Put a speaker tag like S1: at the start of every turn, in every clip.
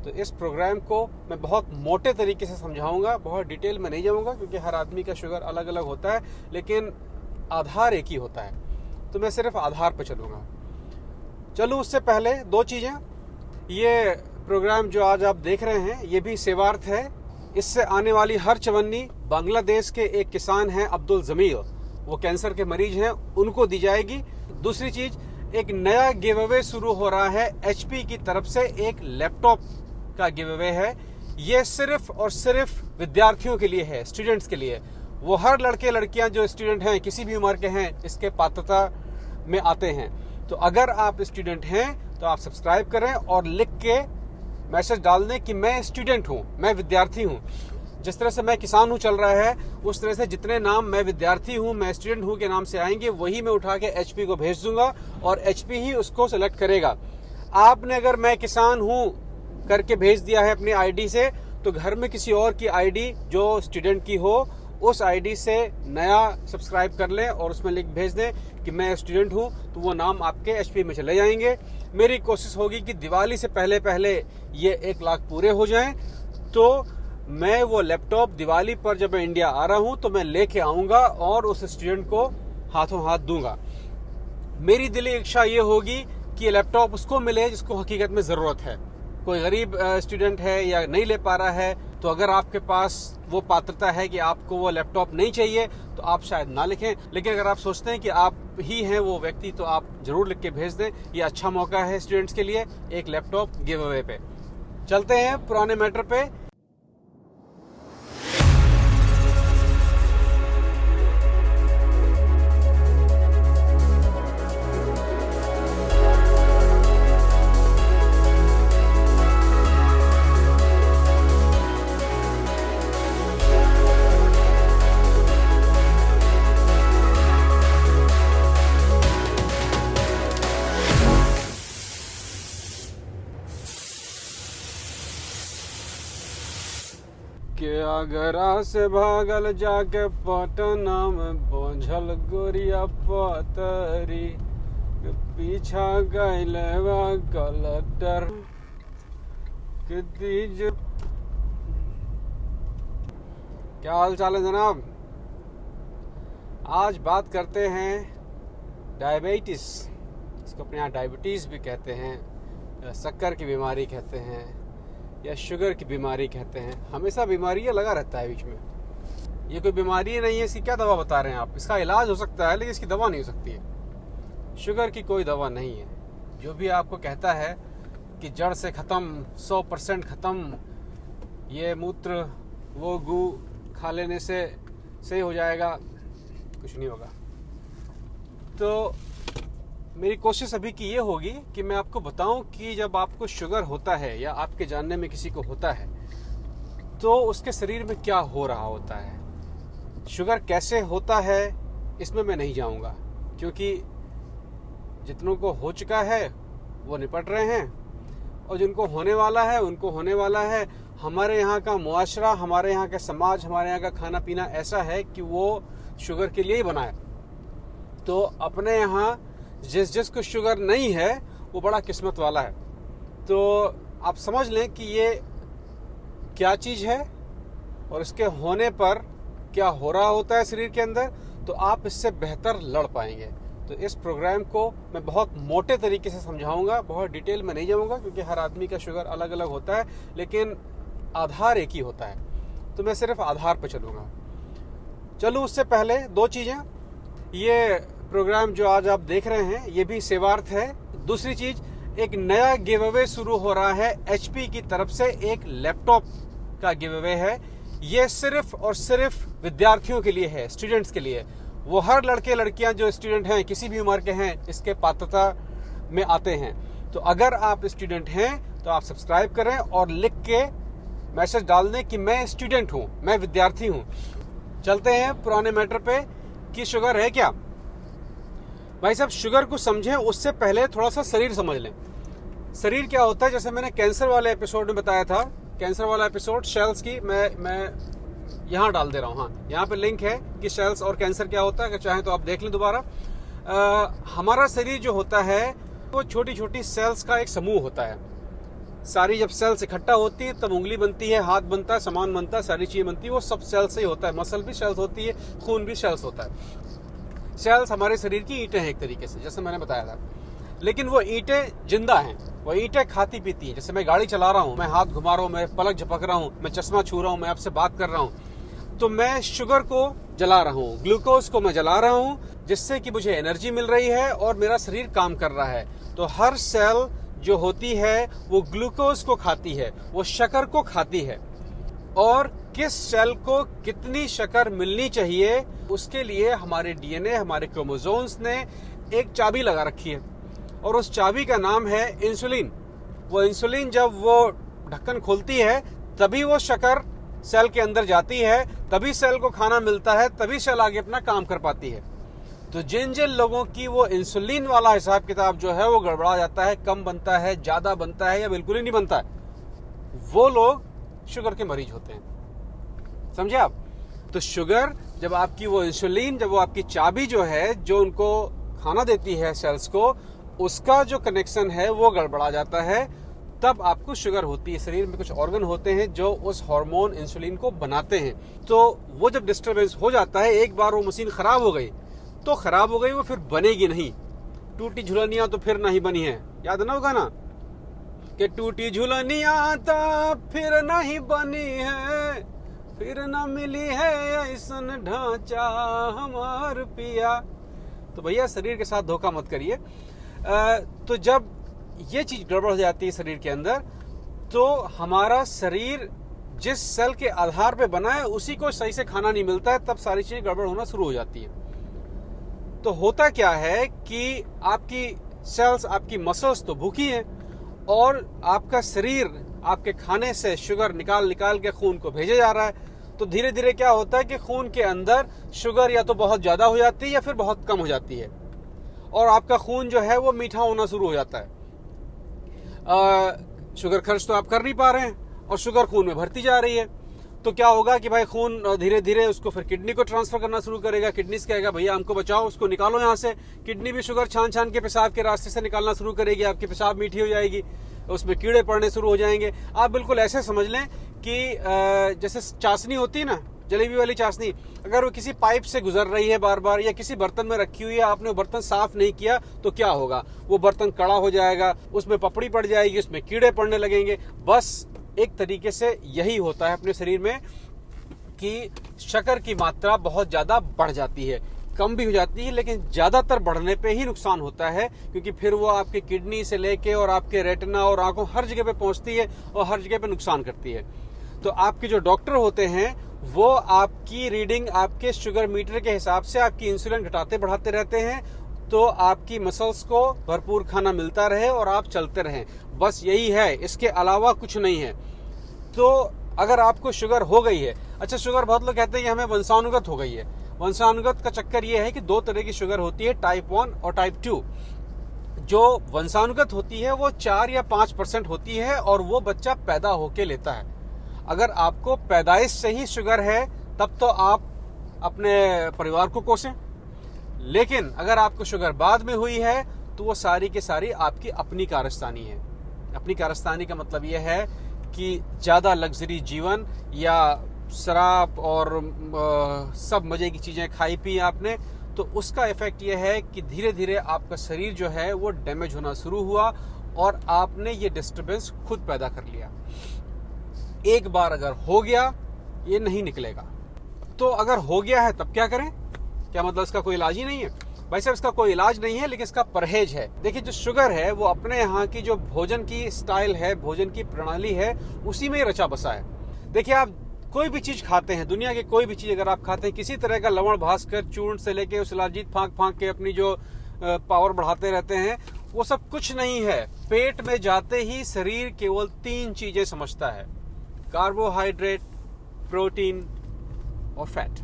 S1: तो इस प्रोग्राम को मैं बहुत मोटे तरीके से समझाऊंगा, बहुत डिटेल में नहीं जाऊंगा क्योंकि हर आदमी का शुगर अलग अलग होता है, लेकिन आधार एक ही होता है। तो मैं सिर्फ आधार पर चलूँ उससे पहले दो चीज़ें। ये प्रोग्राम जो आज आप देख रहे हैं ये भी सेवार्थ है। इससे आने वाली हर चवन्नी बांग्लादेश के एक किसान हैं अब्दुल जमील, वो कैंसर के मरीज हैं, उनको दी जाएगी। दूसरी चीज, एक नया गिव अवे शुरू हो रहा है HP की तरफ से, एक लैपटॉप का गिव अवे है। ये सिर्फ और सिर्फ विद्यार्थियों के लिए है, स्टूडेंट्स के लिए। वो हर लड़के लड़कियां जो स्टूडेंट हैं, किसी भी उम्र के हैं, इसके पात्रता में आते हैं। तो अगर आप स्टूडेंट हैं तो आप सब्सक्राइब करें और लिख के मैसेज डाल दें कि मैं स्टूडेंट हूं, मैं विद्यार्थी हूं। जिस तरह से मैं किसान हूं चल रहा है, उस तरह से जितने नाम मैं विद्यार्थी हूं, मैं स्टूडेंट हूं के नाम से आएंगे, वही मैं उठा के HP को भेज दूंगा और HP ही उसको सेलेक्ट करेगा। आपने अगर मैं किसान हूं करके भेज दिया है अपनी ID से, तो घर में किसी और की ID जो स्टूडेंट की हो, उस ID से नया सब्सक्राइब कर लें और उसमें लिख भेज दें कि मैं स्टूडेंट हूं, तो वो नाम आपके HP में चले जाएंगे। मेरी कोशिश होगी कि दिवाली से पहले पहले ये 1 लाख पूरे हो जाएं, तो मैं वो लैपटॉप दिवाली पर जब मैं इंडिया आ रहा हूं तो मैं लेके आऊंगा और उस स्टूडेंट को हाथों हाथ दूंगा। मेरी दिली इच्छा ये होगी कि ये लैपटॉप उसको मिले जिसको हकीकत में जरूरत है। कोई गरीब स्टूडेंट है या नहीं ले पा रहा है, तो अगर आपके पास वो पात्रता है कि आपको वो लैपटॉप नहीं चाहिए तो आप शायद ना लिखें, लेकिन अगर आप सोचते हैं कि आप ही हैं वो व्यक्ति तो आप जरूर लिख के भेज दें। ये अच्छा मौका है स्टूडेंट्स के लिए, एक लैपटॉप गिव अवे पे। चलते हैं पुराने मैटर पे। के आगरा से भागल जाके पटना में बोझल गोरिया पतरी, पीछा गैले कलेक्टर के दीज। क्या हाल चाल है जनाब? आज बात करते हैं डायबिटीज, इसको अपने यहाँ डायबिटीज भी कहते हैं, शक्कर की बीमारी कहते हैं या शुगर की बीमारी कहते हैं। हमेशा बीमारी लगा रहता है बीच में। ये कोई बीमारी नहीं है, इसकी क्या दवा बता रहे हैं आप? इसका इलाज हो सकता है लेकिन इसकी दवा नहीं हो सकती है। शुगर की कोई दवा नहीं है। जो भी आपको कहता है कि जड़ से ख़त्म, 100% ख़त्म, ये मूत्र वो गू खा लेने से सही हो जाएगा, कुछ नहीं होगा। तो मेरी कोशिश अभी की ये होगी कि मैं आपको बताऊं कि जब आपको शुगर होता है या आपके जानने में किसी को होता है तो उसके शरीर में क्या हो रहा होता है। शुगर कैसे होता है इसमें मैं नहीं जाऊंगा, क्योंकि जितनों को हो चुका है वो निपट रहे हैं और जिनको होने वाला है उनको होने वाला है। हमारे यहाँ का मुआशरा, हमारे यहाँ का समाज, हमारे यहाँ का खाना पीना ऐसा है कि वो शुगर के लिए ही बना है। तो अपने यहाँ जिसको शुगर नहीं है वो बड़ा किस्मत वाला है। तो आप समझ लें कि ये क्या चीज़ है और इसके होने पर क्या हो रहा होता है शरीर के अंदर, तो आप इससे बेहतर लड़ पाएंगे। तो इस प्रोग्राम को मैं बहुत मोटे तरीके से समझाऊंगा, बहुत डिटेल में नहीं जाऊंगा क्योंकि हर आदमी का शुगर अलग अलग होता है, लेकिन आधार एक ही होता है। तो मैं सिर्फ आधार पर चलूँ उससे पहले दो चीज़ें। ये प्रोग्राम जो आज आप देख रहे हैं ये भी सेवार्थ है। दूसरी चीज, एक नया गिव अवे शुरू हो रहा है HP की तरफ से, एक लैपटॉप का गिव अवे है। ये सिर्फ और सिर्फ विद्यार्थियों के लिए है, स्टूडेंट्स के लिए। वो हर लड़के लड़कियां जो स्टूडेंट हैं, किसी भी उम्र के हैं, इसके पात्रता में आते हैं। तो अगर आप स्टूडेंट हैं तो आप सब्सक्राइब करें और लिख के मैसेज डाल दें कि मैं स्टूडेंट हूं, मैं विद्यार्थी हूं। चलते हैं पुराने मैटर पे कि शुगर है क्या। भाई साहब, शुगर को समझें उससे पहले थोड़ा सा शरीर समझ लें। शरीर क्या होता है, जैसे मैंने कैंसर वाले एपिसोड में बताया था, कैंसर वाला एपिसोड सेल्स की मैं यहाँ डाल दे रहा हूँ। हाँ, यहाँ पे लिंक है कि सेल्स और कैंसर क्या होता है, अगर चाहें तो आप देख लें दोबारा। हमारा शरीर जो होता है वो छोटी छोटी सेल्स का एक समूह होता है। सारी जब सेल्स इकट्ठा होती है तब उंगली बनती है, हाथ बनता है, सामान बनता है, सारी चीजें बनती है, वो सब सेल्स से ही होता है। मसल भी सेल्स होती है, खून भी सेल्स होता है। सेल्स हमारे शरीर की ईंटें हैं एक तरीके से, जैसे मैंने बताया था। लेकिन वो ईंटें जिंदा हैं, वो ईंटें खाती पीती हैं। जैसे मैं गाड़ी चला रहा हूँ, मैं हाथ घुमा रहा हूँ, मैं पलक झपक रहा हूँ, मैं चश्मा छू रहा हूँ, मैं आपसे बात कर रहा हूँ, तो मैं शुगर को जला रहा हूँ, ग्लूकोज को मैं जला रहा हूँ, जिससे कि मुझे एनर्जी मिल रही है और मेरा शरीर काम कर रहा है। तो हर सेल जो होती है वो ग्लूकोज को खाती है, वो शक्कर को खाती है। और किस सेल को कितनी शक्कर मिलनी चाहिए, उसके लिए हमारे डीएनए, हमारे क्रोमोसोम्स ने एक चाबी लगा रखी है, और उस चाबी का नाम है इंसुलिन। वो इंसुलिन जब वो ढक्कन खोलती है तभी वो शक्कर सेल के अंदर जाती है, तभी सेल को खाना मिलता है, तभी सेल आगे अपना काम कर पाती है। तो जिन जिन लोगों की वो इंसुलिन वाला हिसाब किताब जो है वो गड़बड़ा जाता है, कम बनता है, ज्यादा बनता है या बिल्कुल ही नहीं बनता है, वो लोग शुगर के मरीज होते हैं। समझे आप? तो शुगर जब आपकी वो इंसुलिन, जब वो आपकी चाबी जो है, जो उनको खाना देती है सेल्स को, उसका जो कनेक्शन है वो गड़बड़ा जाता है, तब आपको शुगर होती है। शरीर में कुछ ऑर्गन होते हैं जो उस हार्मोन इंसुलिन को बनाते हैं। तो वो जब डिस्टर्बेंस हो जाता है, एक बार वो मशीन खराब हो गई तो खराब हो गई, वो फिर बनेगी नहीं। टूटी झुलनियां तो फिर नहीं बनी है, याद ना होगा ना कि टूटी झुलनियां तो फिर नहीं बनी है, फिर न मिली है ऐसन ढांचा हमार पिया। तो भैया शरीर के साथ धोखा मत करिए। तो जब ये चीज गड़बड़ हो जाती है शरीर के अंदर, तो हमारा शरीर जिस सेल के आधार पे बना है उसी को सही से खाना नहीं मिलता है, तब सारी चीजें गड़बड़ होना शुरू हो जाती है। तो होता क्या है कि आपकी सेल्स, आपकी मसल्स तो भूखी हैं, और आपका शरीर आपके खाने से शुगर निकाल निकाल के खून को भेजे जा रहा है। तो धीरे धीरे क्या होता है कि खून के अंदर शुगर या तो बहुत ज्यादा हो जाती है या फिर बहुत कम हो जाती है, और आपका खून जो है वो मीठा होना शुरू हो जाता है। शुगर खर्च तो आप कर नहीं पा रहे हैं और शुगर खून में भरती जा रही है। तो क्या होगा कि भाई खून धीरे धीरे उसको फिर किडनी को ट्रांसफर करना शुरू करेगा। किडनी से कहेगा भैया हमको बचाओ, उसको निकालो यहाँ से। किडनी भी शुगर छान छान के पेशाब के रास्ते से निकालना शुरू करेगी, आपकी पेशाब मीठी हो जाएगी, उसमें कीड़े पड़ने शुरू हो जाएंगे। आप बिल्कुल ऐसे समझ लें कि जैसे चाशनी होती है ना, जलेबी वाली चाशनी, अगर वो किसी पाइप से गुजर रही है बार बार, या किसी बर्तन में रखी हुई है, आपने वो बर्तन साफ नहीं किया, तो क्या होगा? वो बर्तन कड़ा हो जाएगा, उसमें पपड़ी पड़ जाएगी, उसमें कीड़े पड़ने लगेंगे। बस एक तरीके से यही होता है अपने शरीर में कि शक्कर की मात्रा बहुत ज्यादा बढ़ जाती है। कम भी हो जाती है, लेकिन ज्यादातर बढ़ने पे ही नुकसान होता है, क्योंकि फिर वो आपके किडनी से लेके और आपके रेटिना और आंखों हर जगह पे पहुंचती है और हर जगह पे नुकसान करती है। तो आपके जो डॉक्टर होते हैं वो आपकी रीडिंग, आपके शुगर मीटर के हिसाब से आपकी इंसुलिन घटाते बढ़ाते रहते हैं, तो आपकी मसल्स को भरपूर खाना मिलता रहे और आप चलते रहें। बस यही है, इसके अलावा कुछ नहीं है। तो अगर आपको शुगर हो गई है, अच्छा शुगर बहुत लोग कहते हैं कि हमें वंशानुगत हो गई है। वंशानुगत का चक्कर यह है कि दो तरह की शुगर होती है, टाइप 1 और टाइप 2। जो वंशानुगत होती है वो 4 या 5% होती है और वो बच्चा पैदा होके लेता है। अगर आपको पैदाइश से ही शुगर है तब तो आप अपने परिवार को कोसें, लेकिन अगर आपको शुगर बाद में हुई है तो वो सारी की सारी आपकी अपनी कारस्तानी है। अपनी कारस्तानी का मतलब यह है कि ज्यादा लग्जरी जीवन या शराब और सब मजे की चीजें खाई पी आपने, तो उसका इफेक्ट यह है कि धीरे धीरे आपका शरीर जो है वो डैमेज होना शुरू हुआ और आपने ये डिस्टर्बेंस खुद पैदा कर लिया। एक बार अगर हो गया ये नहीं निकलेगा। तो अगर हो गया है तब क्या करें? क्या मतलब इसका कोई इलाज ही नहीं है? भाई साहब इसका कोई इलाज नहीं है, लेकिन इसका परहेज है। देखिए जो शुगर है वो अपने यहाँ की जो भोजन की स्टाइल है, भोजन की प्रणाली है, उसी में ही रचा बसा है। देखिए आप कोई भी चीज खाते हैं, दुनिया की कोई भी चीज अगर आप खाते हैं, किसी तरह का लवण भास्कर चूर्ण से लेके उस शिलाजीत फांक फांक के अपनी जो पावर बढ़ाते रहते हैं, वो सब कुछ नहीं है। पेट में जाते ही शरीर केवल 3 चीजें समझता है: कार्बोहाइड्रेट, प्रोटीन और फैट।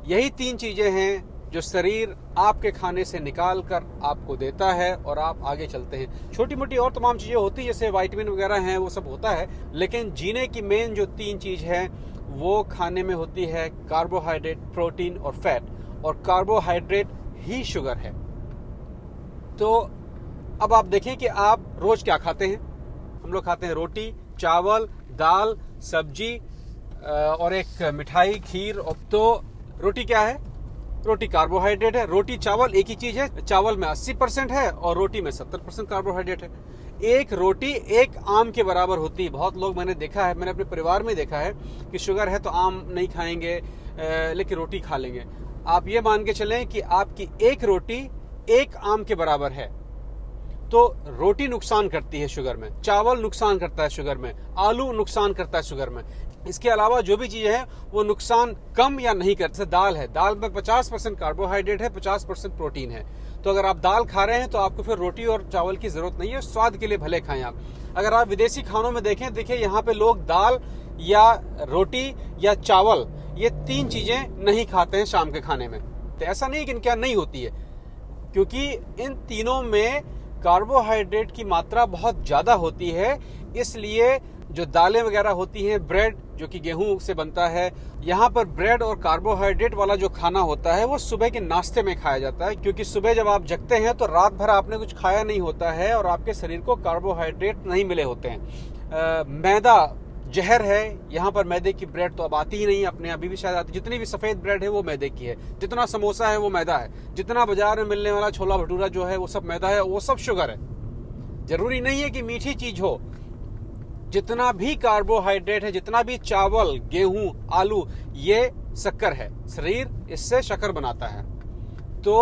S1: यही 3 चीजें हैं जो शरीर आपके खाने से निकाल कर आपको देता है और आप आगे चलते हैं। छोटी मोटी और तमाम चीजें होती है, जैसे विटामिन वगैरह हैं, वो सब होता है, लेकिन जीने की मेन जो 3 चीज है वो खाने में होती है: कार्बोहाइड्रेट, प्रोटीन और फैट। और कार्बोहाइड्रेट ही शुगर है। तो अब आप देखें कि आप रोज क्या खाते हैं। हम लोग खाते हैं रोटी, चावल, दाल, सब्जी और एक मिठाई, खीर। तो रोटी क्या है? रोटी कार्बोहाइड्रेट है। रोटी चावल एक ही चीज है। चावल में 80% है और रोटी में 70% कार्बोहाइड्रेट है। एक रोटी एक आम के बराबर होती है। बहुत लोग मैंने देखा है, मैंने अपने परिवार में देखा है कि शुगर है तो आम नहीं खाएंगे, लेकिन रोटी खा लेंगे। आप ये मान के चलें कि आपकी एक रोटी एक आम के बराबर है। तो रोटी नुकसान करती है शुगर में, चावल नुकसान करता है शुगर में, आलू नुकसान करता है शुगर में। इसके अलावा जो भी चीजें हैं वो नुकसान कम या नहीं करते। दाल है, दाल में 50% कार्बोहाइड्रेट है, 50% प्रोटीन है। तो अगर आप दाल खा रहे हैं तो आपको फिर रोटी और चावल की जरूरत नहीं है। स्वाद के लिए भले खाएं आप। अगर आप विदेशी खानों में देखें, देखिए यहाँ पे लोग दाल या रोटी या चावल, ये 3 चीजें नहीं खाते हैं शाम के खाने में। तो ऐसा नहीं कि इनके यहाँ नहीं होती है, क्योंकि इन तीनों में कार्बोहाइड्रेट की मात्रा बहुत ज्यादा होती है। इसलिए जो दालें वगैरह होती हैं, ब्रेड जो कि गेहूं से बनता है, यहाँ पर ब्रेड और कार्बोहाइड्रेट वाला जो खाना होता है वो सुबह के नाश्ते में खाया जाता है। क्योंकि सुबह जब आप जगते हैं तो रात भर आपने कुछ खाया नहीं होता है और आपके शरीर को कार्बोहाइड्रेट नहीं मिले होते हैं। मैदा जहर है। यहाँ पर मैदे की ब्रेड तो अब आती ही नहीं, अपने अभी भी शायद आती। जितनी भी सफेद ब्रेड है वो मैदे की है, जितना समोसा है वो मैदा है, जितना बाजार में मिलने वाला छोला भटूरा जो है वो सब मैदा है, वो सब शुगर है। जरूरी नहीं है कि मीठी चीज हो। जितना भी कार्बोहाइड्रेट है, जितना भी चावल, गेहूं, आलू, ये शक्कर है। शरीर इससे शक्कर बनाता है। तो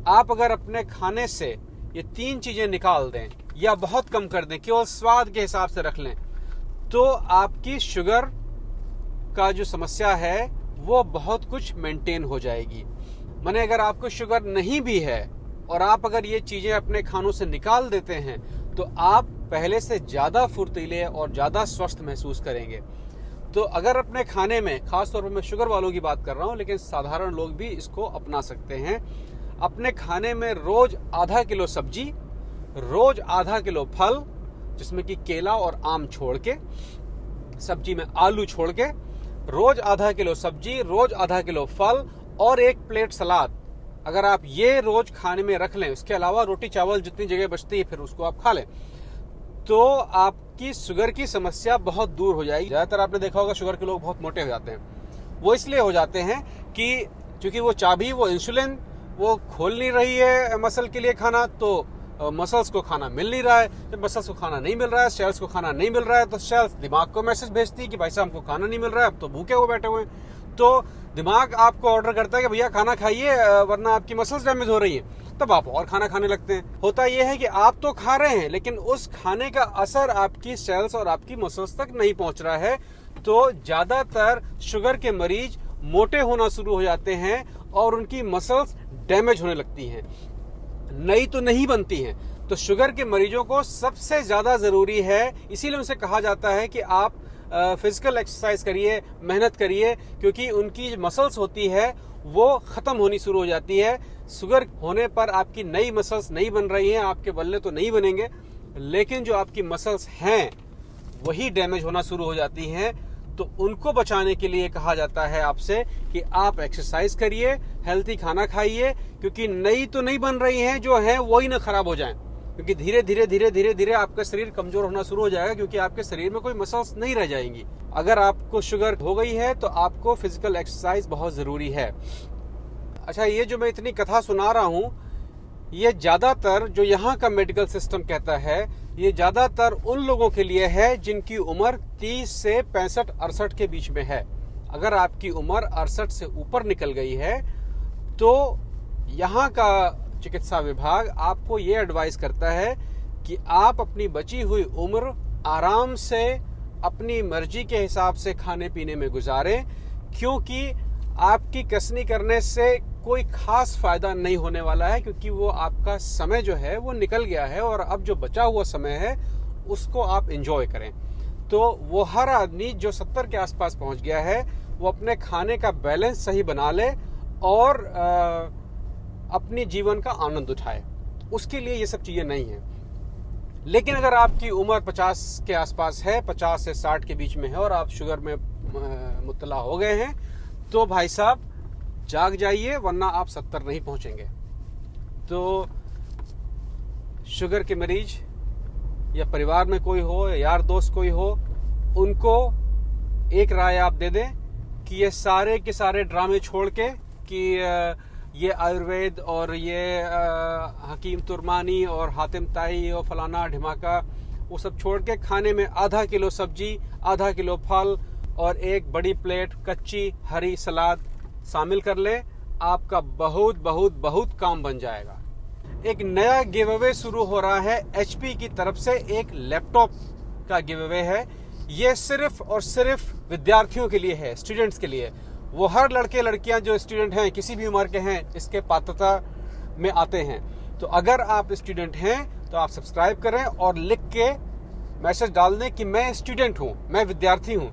S1: आप अगर अपने खाने से ये 3 चीजें निकाल दें या बहुत कम कर दें, केवल स्वाद के हिसाब से रख लें, तो आपकी शुगर का जो समस्या है वो बहुत कुछ मेंटेन हो जाएगी। माने अगर आपको शुगर नहीं भी है और आप अगर ये चीजें अपने खानों से निकाल देते हैं तो आप पहले से ज्यादा फुर्तीले और ज्यादा स्वस्थ महसूस करेंगे। तो अगर अपने खाने में, खासतौर पर मैं शुगर वालों की बात कर रहा हूं, लेकिन साधारण लोग भी इसको अपना सकते हैं। अपने खाने में रोज आधा किलो सब्जी, रोज आधा किलो फल, जिसमें कि केला और आम छोड़ के, सब्जी में आलू छोड़ के, रोज आधा किलो सब्जी, रोज आधा किलो फल और 1 प्लेट सलाद। अगर आप ये रोज खाने में रख लें, इसके अलावा रोटी चावल जितनी जगह बचती है फिर उसको आप खा लें, तो आपकी शुगर की समस्या बहुत दूर हो जाएगी। ज्यादातर आपने देखा होगा शुगर के लोग बहुत मोटे हो जाते हैं। वो इसलिए हो जाते हैं कि चूंकि वो चाबी, वो इंसुलिन वो खोल नहीं रही है मसल के लिए खाना, तो मसल्स को खाना मिल नहीं रहा है। जब मसल्स को खाना नहीं मिल रहा है, सेल्स को खाना नहीं मिल रहा है, तो सेल्स दिमाग को मैसेज भेजती है कि भाई साहब हमको खाना नहीं मिल रहा है, अब तो भूखे हुए बैठे हुए हैं। तो दिमाग आपको ऑर्डर करता है कि भैया खाना खाइए वरना आपकी मसल्स डैमेज हो रही है। तब आप और खाना खाने लगते हैं। होता यह है कि आप तो खा रहे हैं लेकिन उस खाने का असर आपकी सेल्स और आपकी मसल्स तक नहीं पहुंच रहा है। तो ज्यादातर शुगर के मरीज मोटे होना शुरू हो जाते हैं और उनकी मसल्स डैमेज होने लगती हैं, नई तो नहीं बनती हैं। तो शुगर के मरीजों को सबसे ज्यादा जरूरी है, इसीलिए उनसे कहा जाता है कि आप फिजिकल एक्सरसाइज करिए, मेहनत करिए, क्योंकि उनकी मसल्स होती है वो खत्म होनी शुरू हो जाती है। शुगर होने पर आपकी नई मसल्स नहीं बन रही हैं, आपके बल्ले तो नहीं बनेंगे, लेकिन जो आपकी मसल्स हैं वही डैमेज होना शुरू हो जाती हैं। तो उनको बचाने के लिए कहा जाता है आपसे कि आप एक्सरसाइज करिए, हेल्थी खाना खाइए, क्योंकि नई तो नहीं बन रही हैं, जो हैं वही ना खराब हो जाएं। क्योंकि धीरे धीरे आपका शरीर कमजोर होना शुरू हो जाएगा, क्योंकि आपके शरीर में कोई मसल्स नहीं रह जाएंगी। अगर आपको शुगर हो गई है तो आपको फिजिकल एक्सरसाइज बहुत जरूरी है। अच्छा, ये जो मैं इतनी कथा सुना रहा हूं, ये ज्यादातर जो यहाँ का मेडिकल सिस्टम कहता है, ये ज्यादातर उन लोगों के लिए है जिनकी उम्र 30 से 65-68 के बीच में है। अगर आपकी उम्र 68 से ऊपर निकल गई है तो यहाँ का चिकित्सा विभाग आपको ये एडवाइस करता है कि आप अपनी बची हुई उम्र आराम से अपनी मर्जी के हिसाब से खाने पीने में गुजारें, क्योंकि आपकी कसनी करने से कोई खास फायदा नहीं होने वाला है, क्योंकि वो आपका समय जो है वो निकल गया है और अब जो बचा हुआ समय है उसको आप एंजॉय करें। तो वो हर आदमी जो 70 के आसपास पहुंच गया है वो अपने खाने का बैलेंस सही बना ले और अपने जीवन का आनंद उठाए। उसके लिए ये सब चीजें नहीं है। लेकिन अगर आपकी उम्र 50 के आसपास है, 50 से 60 के बीच में है और आप शुगर में मुब्तला हो गए हैं, तो भाई साहब जाग जाइए, वरना आप 70 नहीं पहुंचेंगे। तो शुगर के मरीज या परिवार में कोई हो या यार दोस्त कोई हो, उनको एक राय आप दे दें कि ये सारे के सारे ड्रामे छोड़ के कि ये आयुर्वेद और ये हकीम तुर्मानी और हातिम ताई और फलाना ढिमाका, वो सब छोड़ के खाने में आधा किलो सब्जी, आधा किलो फल और एक बड़ी प्लेट कच्ची हरी सलाद शामिल कर ले। आपका बहुत बहुत बहुत काम बन जाएगा। एक नया गिव अवे शुरू हो रहा है HP की तरफ से, एक लैपटॉप का गिव अवे है। ये सिर्फ और सिर्फ विद्यार्थियों के लिए है, स्टूडेंट्स के लिए। वो हर लड़के लड़कियां जो स्टूडेंट हैं, किसी भी उम्र के हैं, इसके पात्रता में आते हैं। तो अगर आप स्टूडेंट हैं तो आप सब्सक्राइब करें और लिख के मैसेज डाल दें कि मैं स्टूडेंट हूं, मैं विद्यार्थी हूं।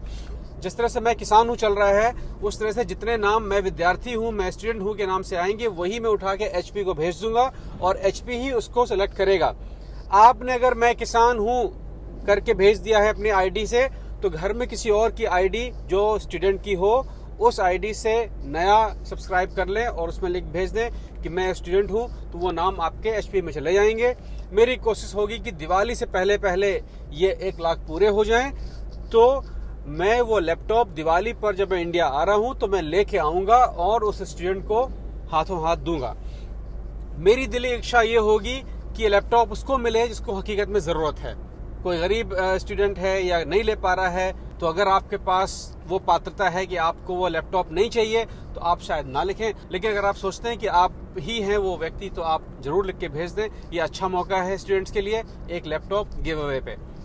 S1: जिस तरह से मैं किसान हूं चल रहा है, उस तरह से जितने नाम मैं विद्यार्थी हूं, मैं स्टूडेंट हूं के नाम से आएंगे, वही मैं उठा के HP को भेज दूंगा और HP ही उसको सेलेक्ट करेगा। आपने अगर मैं किसान हूं करके भेज दिया है अपनी ID से, तो घर में किसी और की ID जो स्टूडेंट की हो, उस ID से नया सब्सक्राइब कर लें और उसमें लिख भेज दें कि मैं स्टूडेंट हूं, तो वो नाम आपके HP में चले जाएंगे। मेरी कोशिश होगी कि दिवाली से पहले पहले ये 1 लाख पूरे हो जाएं, तो मैं वो लैपटॉप दिवाली पर जब मैं इंडिया आ रहा हूं तो मैं लेके आऊंगा और उस स्टूडेंट को हाथों हाथ दूंगा। मेरी दिली इच्छा ये होगी कि ये लैपटॉप उसको मिले जिसको हकीकत में जरूरत है। कोई गरीब स्टूडेंट है या नहीं ले पा रहा है, तो अगर आपके पास वो पात्रता है कि आपको वो लैपटॉप नहीं चाहिए, तो आप शायद ना लिखें। लेकिन अगर आप सोचते हैं कि आप ही हैं वो व्यक्ति, तो आप जरूर लिख के भेज दें। ये अच्छा मौका है स्टूडेंट्स के लिए एक लैपटॉप गिव अवे पे।